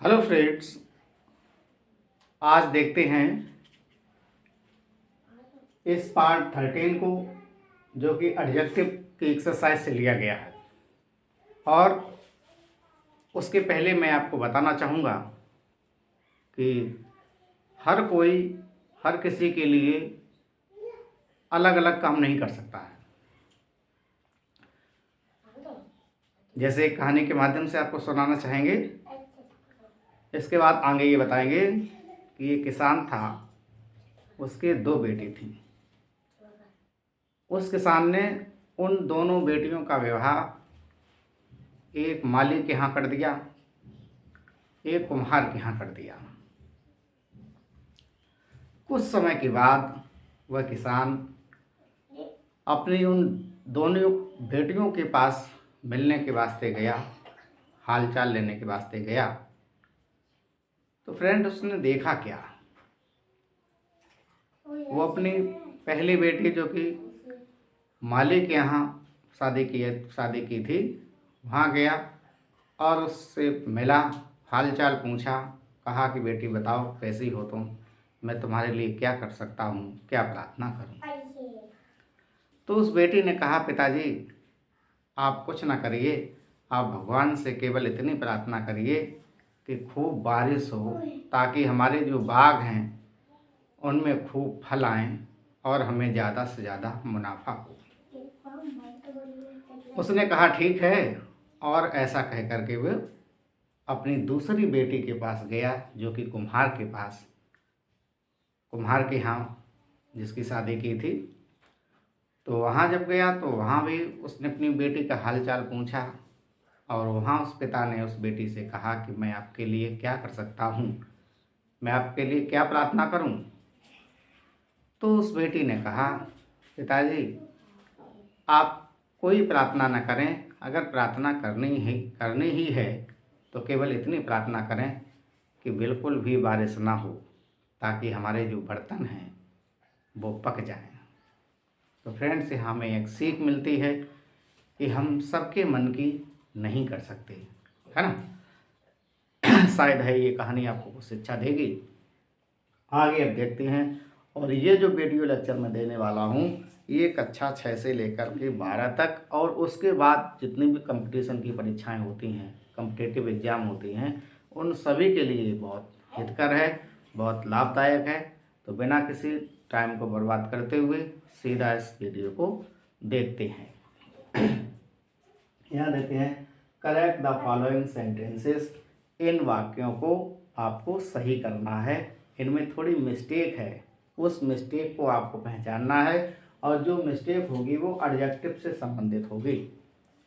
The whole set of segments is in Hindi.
हेलो फ्रेंड्स, आज देखते हैं इस पार्ट 13 को, जो कि एडजेक्टिव की एक्सरसाइज से लिया गया है। और उसके पहले मैं आपको बताना चाहूँगा कि हर किसी के लिए अलग अलग काम नहीं कर सकता है। जैसे एक कहानी के माध्यम से आपको सुनाना चाहेंगे। इसके बाद आगे ये बताएंगे कि ये किसान था, उसके 2 बेटी थी। उस किसान ने उन दोनों बेटियों का विवाह एक माली के यहाँ कर दिया, एक कुम्हार के यहाँ कर दिया। कुछ समय के बाद वह किसान अपनी उन दोनों बेटियों के पास मिलने के वास्ते गया, हालचाल लेने के वास्ते गया। तो फ्रेंड, उसने देखा क्या? वो अपनी पहली बेटी, जो कि माली के यहाँ शादी की थी, वहाँ गया और उससे मिला, हालचाल पूछा, कहा कि बेटी बताओ कैसी हो तुम, मैं तुम्हारे लिए क्या कर सकता हूँ, क्या प्रार्थना करूँ। तो उस बेटी ने कहा, पिताजी आप कुछ ना करिए, आप भगवान से केवल इतनी प्रार्थना करिए कि खूब बारिश हो, ताकि हमारे जो बाग हैं उनमें खूब फल आएँ और हमें ज़्यादा से ज़्यादा मुनाफा हो। उसने कहा ठीक है, और ऐसा कह करके वो अपनी दूसरी बेटी के पास गया, जो कि कुम्हार के यहाँ जिसकी शादी की थी। तो वहाँ जब गया तो वहाँ भी उसने अपनी बेटी का हालचाल पूछा, और वहाँ उस पिता ने उस बेटी से कहा कि मैं आपके लिए क्या कर सकता हूँ, मैं आपके लिए क्या प्रार्थना करूँ। तो उस बेटी ने कहा, पिताजी आप कोई प्रार्थना न करें, अगर प्रार्थना करनी ही है तो केवल इतनी प्रार्थना करें कि बिल्कुल भी बारिश ना हो, ताकि हमारे जो बर्तन हैं वो पक जाएं। तो फ्रेंड्स, यहाँ हमें एक सीख मिलती है कि हम सबके मन की नहीं कर सकते, है ना। शायद है ये कहानी आपको कुछ शिक्षा देगी। आगे अब देखते हैं। और ये जो वीडियो लेक्चर मैं देने वाला हूँ, ये कक्षा 6 से लेकर के 12 तक, और उसके बाद जितनी भी कंपटीशन की परीक्षाएं होती हैं, कॉम्पिटिटिव एग्ज़ाम होती हैं, उन सभी के लिए बहुत हितकर है, बहुत लाभदायक है। तो बिना किसी टाइम को बर्बाद करते हुए सीधा इस वीडियो को देखते हैं। यहाँ देखते हैं, करेक्ट द फॉलोइंग सेंटेंसेस। इन वाक्यों को आपको सही करना है। इनमें थोड़ी मिस्टेक है, उस मिस्टेक को आपको पहचानना है, और जो मिस्टेक होगी वो एडजेक्टिव से संबंधित होगी।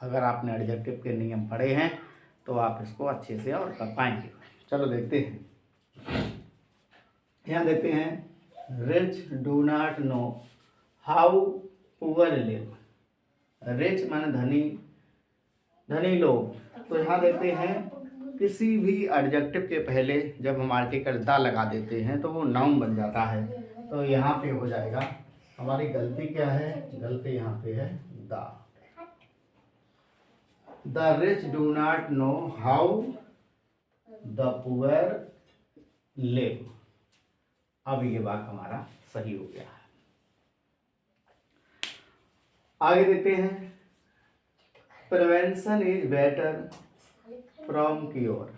अगर आपने एडजेक्टिव के नियम पढ़े हैं तो आप इसको अच्छे से और कर पाएंगे। चलो देखते हैं। यहाँ देखते हैं, rich do not know how poor live. Rich माने धनी लोग। तो यहाँ देखते हैं, किसी भी एडजेक्टिव के पहले जब हम आर्टिकल द लगा देते हैं तो वो नाउन बन जाता है। तो यहाँ पे हो जाएगा, हमारी गलती क्या है, गलती यहाँ पे है the rich do not know how the poor live. अब ये बात हमारा सही हो गया है। आगे देखते हैं, prevention is better from cure.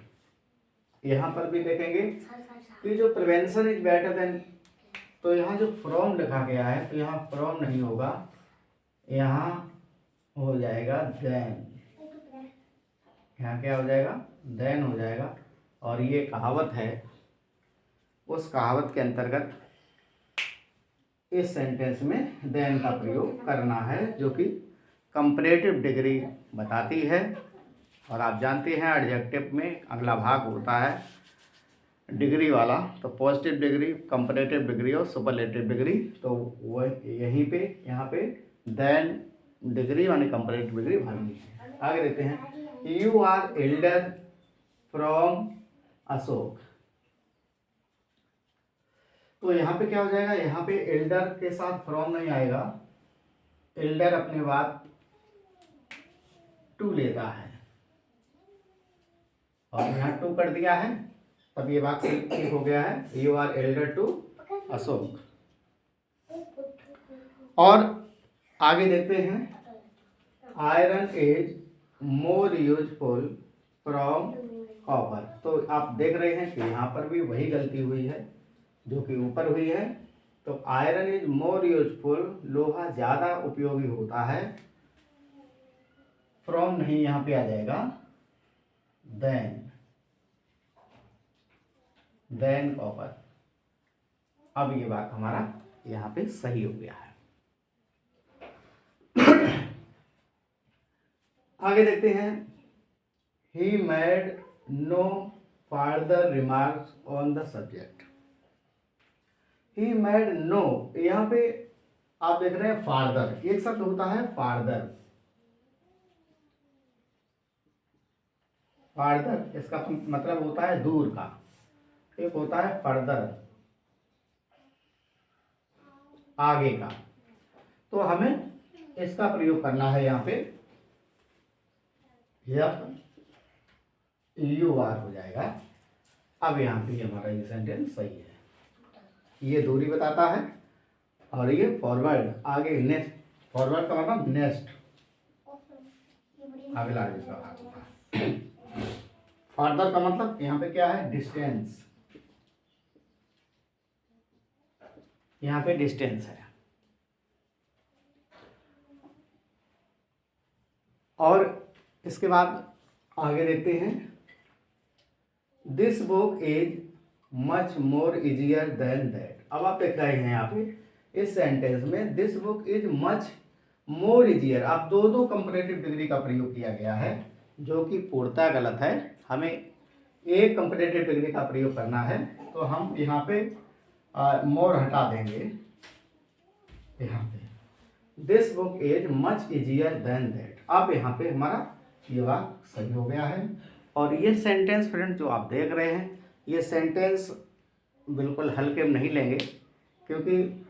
यहाँ पर भी देखेंगे कि जो प्रिवेंशन इज बेटर देन, तो यहाँ जो फ्रॉम लिखा गया है तो यहाँ फ्रॉम नहीं होगा, यहाँ हो जाएगा देन। यहाँ क्या हो जाएगा, देन हो जाएगा। और ये कहावत है, उस कहावत के अंतर्गत इस सेंटेंस में देन का प्रयोग करना है, जो कि कंपैरेटिव डिग्री बताती है। और आप जानते हैं एडजेक्टिव में अगला भाग होता है डिग्री वाला, तो पॉजिटिव डिग्री, कंपैरेटिव डिग्री और सुपरलेटिव डिग्री। तो वो यहाँ पे देन डिग्री माने कंपैरेटिव डिग्री भागनी है। आगे देखते हैं, you are elder from Ashok. तो यहाँ पे क्या हो जाएगा, यहाँ पे एल्डर के साथ फ्रॉम नहीं आएगा, एल्डर अपने बाद टू लेता है, और यहाँ 2 कर दिया है, तब ये वाक्य ठीक हो गया है, you are elder to Ashok. और आगे देखते हैं, iron is more useful from copper. तो आप देख रहे हैं कि यहाँ पर भी वही गलती हुई है जो कि ऊपर हुई है। तो आयरन इज मोर यूजफुल, लोहा ज़्यादा उपयोगी होता है, फ्रॉम नहीं, यहाँ पे आ जाएगा देन कॉपर। अब ये बात हमारा यहाँ पे सही हो गया है। आगे देखते हैं, he made no further remarks on the subject. He made no, यहाँ पे आप देख रहे हैं फार्दर, एक शब्द होता है फार्दर। फार्दर इसका मतलब होता है दूर का, एक होता है फर्दर, आगे का। तो हमें इसका प्रयोग करना है यहाँ पे, यू आर हो जाएगा। अब यहाँ पे हमारा ये सेंटेंस सही है, ये दूरी बताता है और ये फॉरवर्ड, आगे नेक्स्ट, फॉरवर्ड का मतलब नेक्स्ट, अगला जिसका भाग होता है। फर्दर का मतलब यहाँ पे क्या है, डिस्टेंस, यहाँ पे डिस्टेंस है। और इसके बाद आगे देखते हैं, this book is much more easier than that. अब आप देख रहे हैं यहाँ पे इस सेंटेंस में this book is much more easier, अब दो कंपैरेटिव डिग्री का प्रयोग किया गया है जो कि पूर्णतः गलत है। हमें एक कंपैरेटिव डिग्री का प्रयोग करना है, तो हम यहाँ पे मोर हटा देंगे, यहाँ पे this book is much easier than that. अब यहाँ पे हमारा ये वाक्य सही हो गया है। और ये सेंटेंस फ्रेंड जो आप देख रहे हैं, ये सेंटेंस बिल्कुल हल्के में नहीं लेंगे, क्योंकि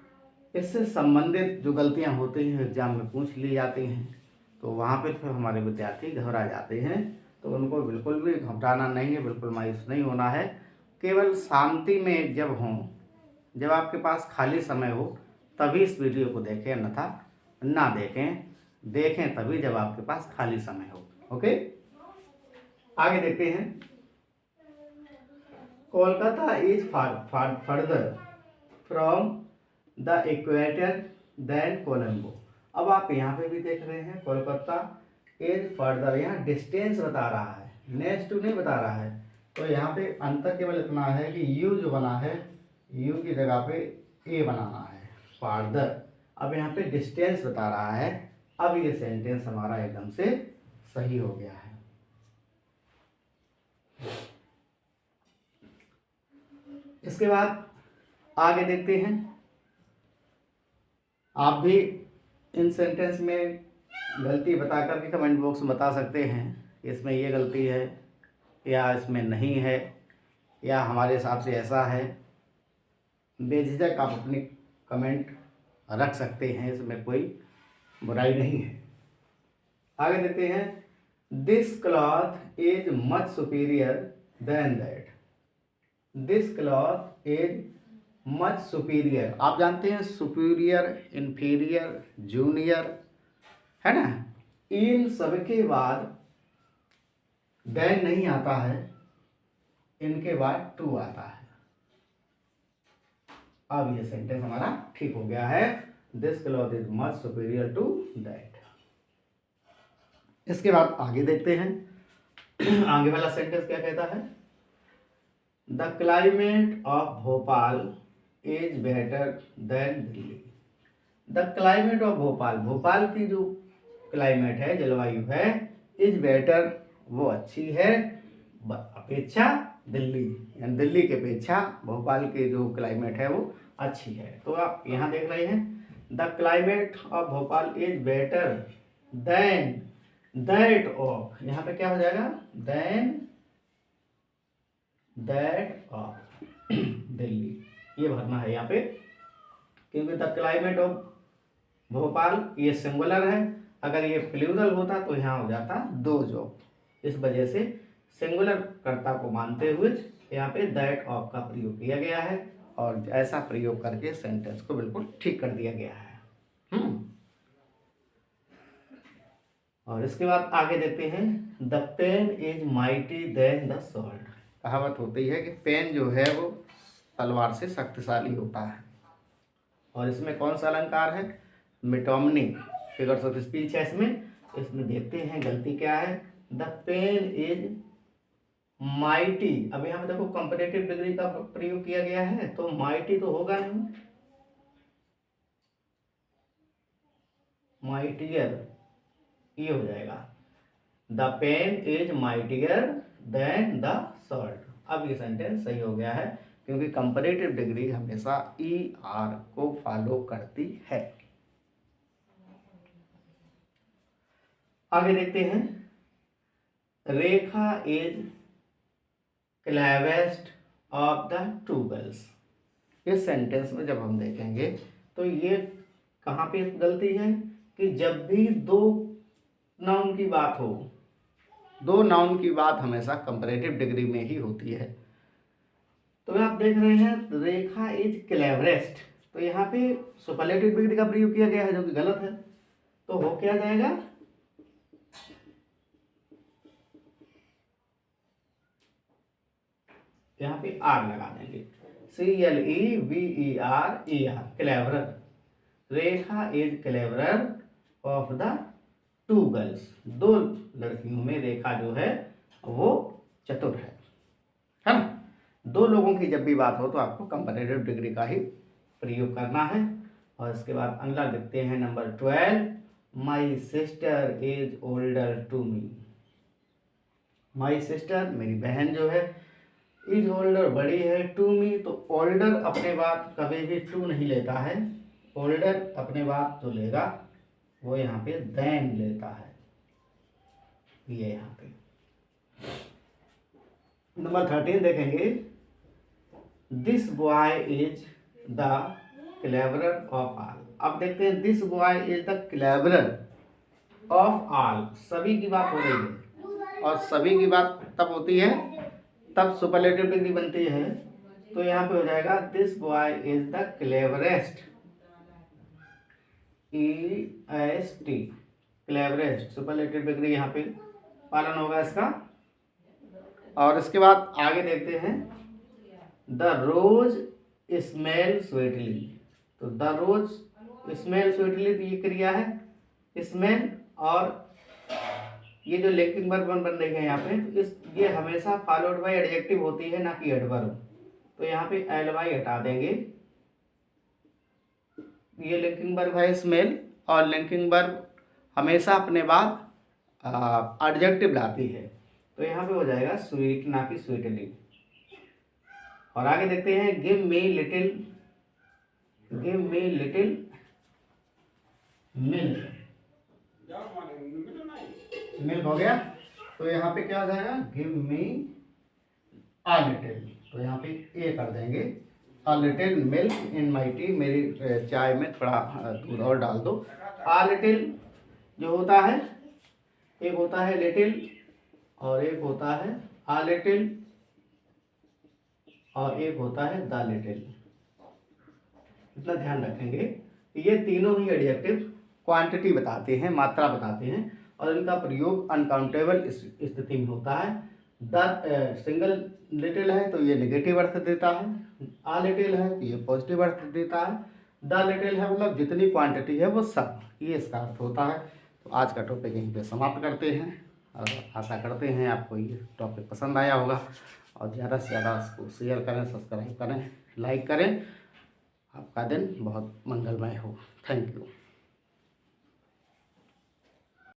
इससे संबंधित जो गलतियाँ होती हैं एग्जाम में पूछ ली जाती हैं, तो वहाँ पे फिर हमारे विद्यार्थी घबरा जाते हैं। तो उनको बिल्कुल भी घबराना नहीं है, बिल्कुल मायूस नहीं होना है। केवल शांति में जब हों, जब आपके पास खाली समय हो, तभी इस वीडियो को देखें, अन्यथा ना देखें तभी जब आपके पास खाली समय हो। ओके, आगे देखते हैं, Kolkata is further from the equator than Colombo. अब आप यहाँ पे भी देख रहे हैं, कोलकाता इज फर्दर, यहाँ डिस्टेंस बता रहा है, नेक्स्ट टू नहीं बता रहा है। तो यहाँ पे अंतर केवल इतना है कि यू जो बना है, यू की जगह पे ए बनाना है, फर्दर। अब यहाँ पे डिस्टेंस बता रहा है। अब ये सेंटेंस हमारा एकदम से सही हो गया है। इसके बाद आगे देखते हैं, आप भी इन सेंटेंस में गलती बता करके कमेंट बॉक्स में बता सकते हैं, इसमें ये गलती है या इसमें नहीं है, या हमारे हिसाब से ऐसा है। बेझिझक आप अपनी कमेंट रख सकते हैं, इसमें कोई बुराई नहीं है। आगे देखते हैं, this cloth is much superior than that. This cloth is much superior, आप जानते हैं सुपीरियर, इन्फीरियर, जूनियर, है ना। इन सबके बाद देन नहीं आता है, इनके बाद टू आता है। अब ये सेंटेंस हमारा ठीक हो गया है, this cloth is much superior to that. इसके बाद आगे देखते हैं, आगे वाला सेंटेंस क्या कहता है, the climate of Bhopal is better than Delhi. The climate of Bhopal, Bhopal की जो क्लाइमेट है, जलवायु है, इज बेटर, वो अच्छी है, अपेक्षा दिल्ली, यानी दिल्ली की अपेक्षा भोपाल की जो क्लाइमेट है वो अच्छी है। तो आप यहाँ देख रहे हैं, the climate of Bhopal is better than that of, यहाँ पे क्या हो जाएगा, देन दैट ऑफ दिल्ली, ये भरना है यहाँ पे, क्योंकि द क्लाइमेट ऑफ भोपाल ये सिंगुलर है, अगर ये प्लूरल होता तो यहाँ हो जाता दो जॉब, इस वजह से सिंगुलर कर्ता को मानते हुए यहाँ पे दैट ऑफ का प्रयोग किया गया है और ऐसा प्रयोग करके सेंटेंस को बिल्कुल ठीक कर दिया गया है। और इसके बाद आगे देखते हैं, the pen is mighty than the sword. कहावत होती है कि पेन जो है वो तलवार से शक्तिशाली होता है। और इसमें कौन सा अलंकार है? मिटोमनी, फिगर्स ऑफ स्पीच है इसमें देखते हैं गलती क्या है। द पेन इज माइटी, अब यहाँ पे देखो कंपैरेटिव डिग्री का प्रयोग किया गया है तो माइटी तो होगा नहीं, माइटियर ये हो जाएगा। The pen is mightier than the sword. अब ये सेंटेंस सही हो गया है क्योंकि कंपैरेटिव डिग्री हमेशा ER को फॉलो करती है। आगे देखते हैं, Rekha is cleverest of the two girls. इस सेंटेंस में जब हम देखेंगे तो ये कहाँ पे गलती है कि जब भी दो नाउन की बात हो, दो नाउन की बात हमेशा कंपैरेटिव डिग्री में ही होती है। तो आप देख रहे हैं रेखा इज क्लेवरेस्ट, तो यहाँ पे सुपरलेटिव डिग्री का प्रयोग किया गया है जो कि गलत है। तो हो क्या जाएगा, यहाँ पे R लगा देंगे, CLEVER, cleverer. Rekha is cleverer of the two girls, दो लड़कियों में रेखा जो है वो चतुर है ना। दो लोगों की जब भी बात हो तो आपको कंपैरेटिव डिग्री का ही प्रयोग करना है। और इसके बाद अगला देखते हैं number 12, my sister is older to me. My sister मेरी बहन जो है, इज ओल्डर बड़ी है, टू मी तो ओल्डर अपने बात कभी भी टू नहीं लेता है, ओल्डर अपने बात जो लेगा वो यहाँ पे देन लेता है, ये यहाँ पे। नंबर 13 देखेंगे, this boy is the cleverer of all. अब देखते हैं, this boy is the cleverer of all, सभी की बात हो रही है और सभी की बात तब होती है तब सुपरलेटिव डिग्री बनती है। तो यहाँ पे हो जाएगा this boy is the cleverest, EST, cleverest, superlative degree यहाँ पे पालन होगा इसका। और इसके बाद आगे देखते हैं, द रोज स्मेल स्वीटली। तो द रोज स्मेल स्वीटली तो ये क्रिया है स्मेल, और ये जो लिंकिंग वर्ब बन रही है यहाँ पे, तो ये हमेशा फॉलोड बाय एडजेक्टिव होती है ना कि एडवर्ब। तो यहाँ पे ly हटा देंगे, ये लिंकिंग वर्ब है स्मेल, और लिंकिंग वर्ब हमेशा अपने बाद एडजेक्टिव लाती है। तो यहाँ पे हो जाएगा स्वीट ना कि स्वीटली। और आगे देखते हैं, give me little milk. Milk हो गया, तो यहाँ पे क्या हो जाएगा, गिव मी अ लिटिल, तो यहाँ पे ए कर देंगे, a little milk in my T, मेरी चाय में थोड़ा दूध और डाल दो। अ लिटिल जो होता है, एक होता है लिटिल और एक होता है अ लिटिल और एक होता है द लिटिल। इतना ध्यान रखेंगे, ये तीनों ही एडजेक्टिव क्वांटिटी बताते हैं, मात्रा बताते हैं, और इनका प्रयोग अनकाउंटेबल स्थिति में होता है। द सिंगल लिटिल है तो ये नेगेटिव अर्थ देता है, आ लिटिल है तो ये पॉजिटिव अर्थ देता है, द लिटिल है मतलब जितनी क्वांटिटी है वो सब, ये इसका अर्थ होता है। तो आज का टॉपिक यहीं पे समाप्त करते हैं और आशा करते हैं आपको ये टॉपिक पसंद आया होगा, और ज़्यादा से ज़्यादा इसको शेयर करें, सब्सक्राइब करें, लाइक करें। आपका दिन बहुत मंगलमय हो। Thank you.